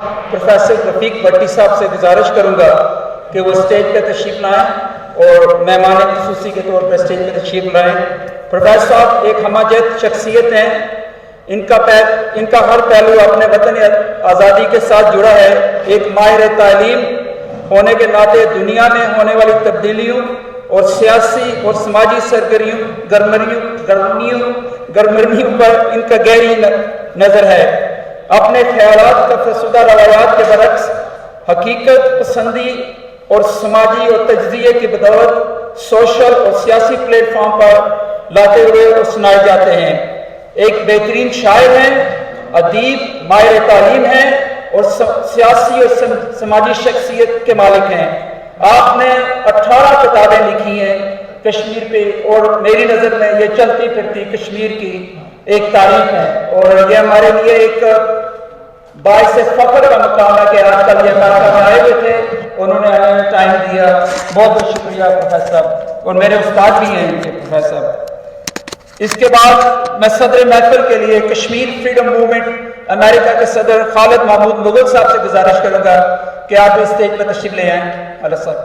Professor Rafiq भट्टी साहब से गुजारिश करूँगा कि वो स्टेज पे तशरीफ़ लाएँ और मेहमान ख़ुसूसी के तौर पर स्टेज पे तशरीफ़ लाएँ। प्रोफेसर साहब एक हमजद शख्सियत हैं, इनका हर पहलू अपने वतन आज़ादी के साथ जुड़ा है। एक माहिर तालीम होने के नाते दुनिया में होने वाली तब्दीलियों और सियासी और समाजी सरगर्मियों पर इनका गहरी नज़र है। अपने ख्यालात का फरसुदा रवायात के बरक्स हकीकत पसंदी और समाजी और तज्ज़िये की बदौलत सोशल और सियासी प्लेटफॉर्म पर लाते हुए और सुनाए जाते हैं। एक बेहतरीन शायर हैं, अदीब, माहिर तालीम हैं और सियासी और समाजी शख्सियत के मालिक हैं। आपने 18 किताबें लिखी हैं कश्मीर पे और मेरी नज़र में ये चलती फिरती कश्मीर की एक तारीख है और ये हमारे लिए एक बाइस फख्र का मकाम है कि आजकल ये कार्यक्रम आए हुए थे, उन्होंने हमें टाइम दिया। बहुत बहुत शुक्रिया प्रोफेसर साहब, और मेरे उस्ताद भी हैं इनके प्रोफेसर साहब। इसके बाद मैं सदर महफिल के लिए कश्मीर फ्रीडम मूवमेंट अमेरिका के सदर खालिद महमूद मुगल साहब से गुजारिश करूंगा कि आप इस स्टेज पर तशरीफ ले आएँ। अल्लाह साहब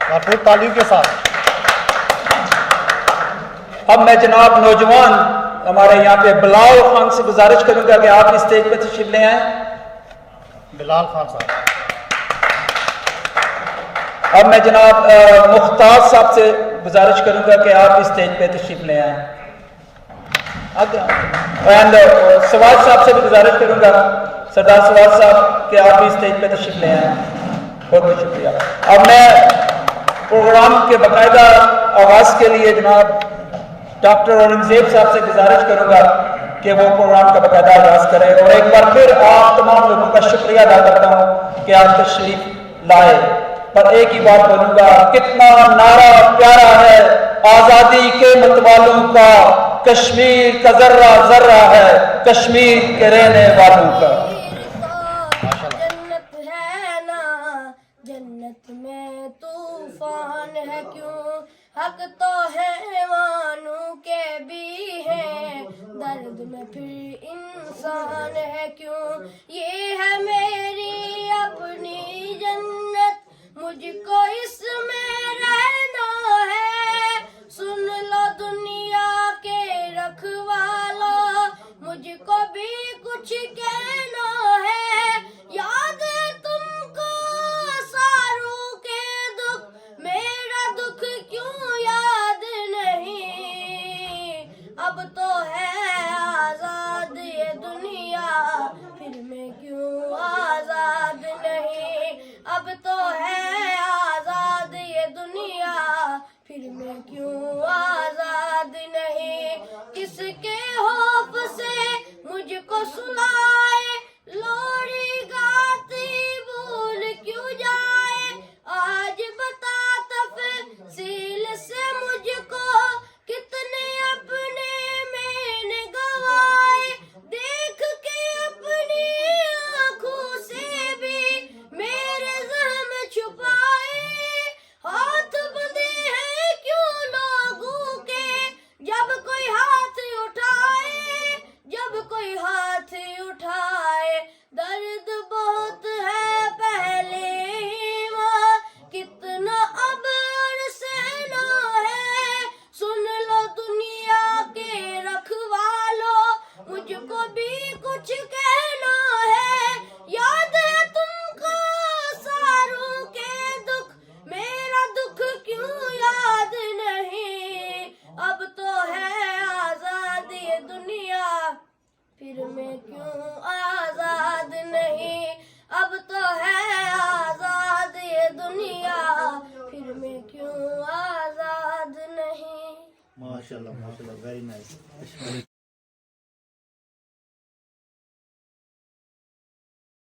भरपूर तालीम के साथ। अब मैं जनाब नौजवान हमारे यहाँ पे बिलाल खान से गुजारिश करूंगा कि आप इस स्टेज पर तशरीफ ले आएँ। बिलाल खान साहब। अब मैं जनाब मुख्तार साहब से गुजारिश करूंगा कि आप इस स्टेज पे तशरीफ ले आएँ। एंड सवाद साहब से भी गुजारिश करूंगा, सरदार सवाद साहब, कि आप इस स्टेज पे तशरीफ ले आएँ। बहुत बहुत शुक्रिया। अब मैं प्रोग्राम के बाकायदा आगाज़ के लिए जनाब डॉक्टर औरंगजेब साहब से गुजारिश करूंगा कि वो प्रोग्राम का बाकायदा आगाज़ करें। और एक बार फिर आप तमाम लोगों का शुक्रिया अदा करता हूँ कि आप तशरीफ लाए। पर एक ही बात बोलूंगा, कितना नारा प्यारा है आज़ादी के मतवालों का, कश्मीर का जर्रा जर्रा है कश्मीर के रहने वालों का। जन्नत है ना, जन्नत में तूफान है क्यों, हक तो हैवानों के भी है, दर्द में फिर इंसान है क्यों। ये है मेरी अपनी जन्नत, मुझको इसमें रहना है। सुन लो दुनिया के रखवालो, मुझको भी कुछ कहना है। याद है तुमको सारों के दुख, मेरा दुख क्यों याद नहीं। अब तो है आजाद ये दुनिया, फिर मैं क्यों आजाद नहीं। अब तो है आजाद ये दुनिया, फिर मैं क्यों आजाद नहीं। किसके खौफ से मुझको सुलाए, लोरी गाती भूल क्यों जाए। आज बता तफसील से मुझको, कितने अपने मैंने गवाए। देख के अपनी आंखों से भी मेरे ज़ख्म छुपाए। हाथ बंधे हैं क्यों लोगों के, जब कोई हाथ उठाए, जब कोई हाथ उठाए। दर्द बहुत है पहले ही वहाँ, कितना अब और सहना है। सुन लो दुनिया के रखवालो, मुझको भी कुछ कहना है। याद है तुमको सारों के दुख, मेरा दुख क्यों याद नहीं। अब तो है आजाद ये दुनिया, फिर मैं क्यों आजाद नहीं। अब तो है आजाद ये दुनिया, फिर मैं क्यों आजाद नहीं। माशाल्लाह माशाल्लाह, वेरी नाइस।